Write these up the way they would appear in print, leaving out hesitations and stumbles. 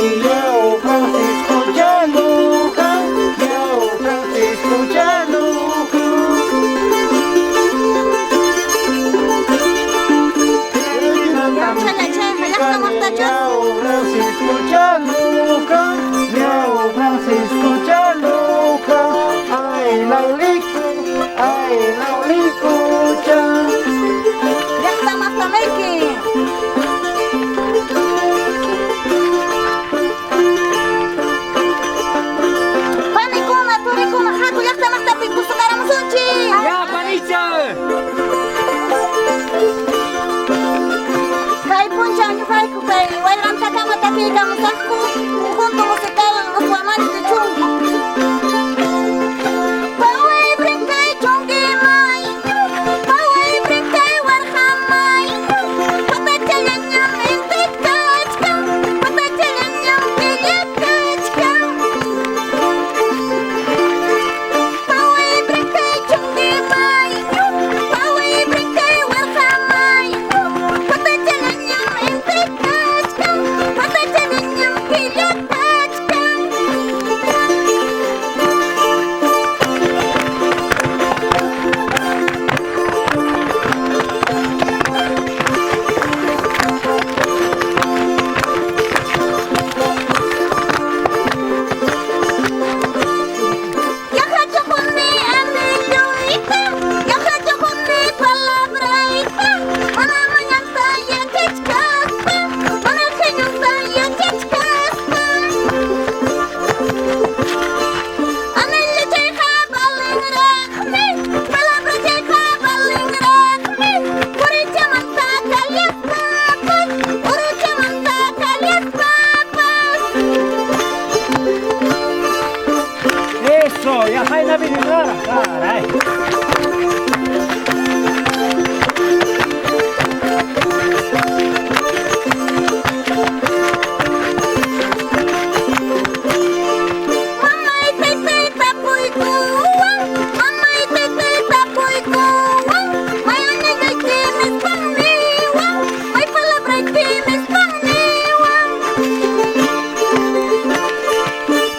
Yao Francisco Chaluja, Yao Francisco Chaluja. Yao Francisco Chaluja, Yao Francisco Chaluja. Ay lauliku chan. Ya, Panitza! Kay punchang yu kay ku kay wairam takama taki kamu sakku kuntu musital muswaman di chungi. Pawai bringkai chungi mai, pawai bringkai warhamai. Pata jalan yang ente kachka, pata jalan yang pilih kachka. Pawai bringkai chungi mai, pawai bringkai warhamai. Pata jalan yang ente kachka, pata jalan yang pilih kachka. Yang hajo kuni amiluita, yang hajo kuni palabraita. Mana menyangka yang keckasta, mana kenyangka yang keckasta. Amin leceka baling rakmi, palabra ceka baling rakmi. Uri jaman tak kalian papas, uri jaman tak kalian papas. Eso, ya hay na binigara. Caray. Mamay taytay tapoy kuwang, mamay taytay tapoy kuwang. May anigay timis pangniwang, may palabray timis pangniwang.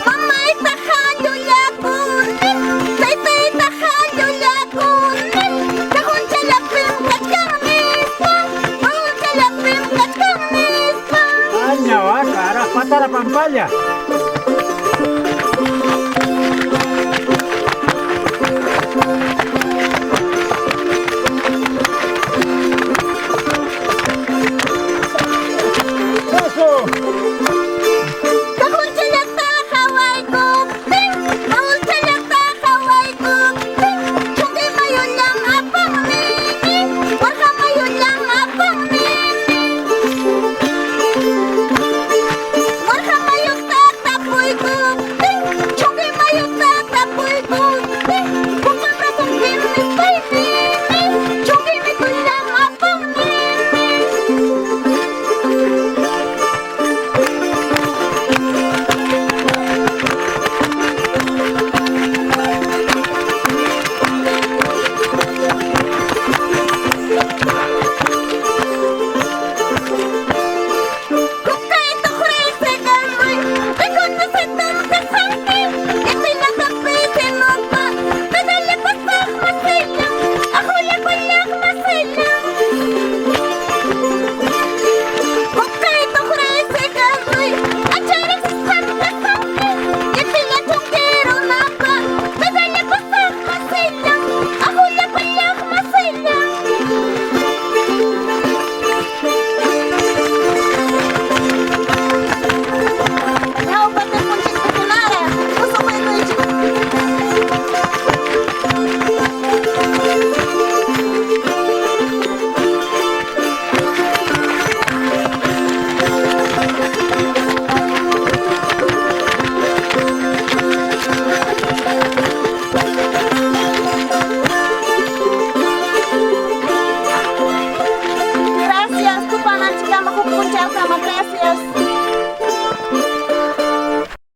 Mamay tahayo yakunin, taytay tahayo yakunin. Kahon jalapim kachkarnispa, kahon jalapim kachkarnispa. Aña, va, cara, pata la pampalla. Eso. Kahon jalata kaway kuping, kahon jalata kaway kuping. Chungi mayon yang apang nini, warga mayon yang apang nini. Warga mayon tatapoy kuping, chungi mayon tatapoy kuping. Bukan rasong kimis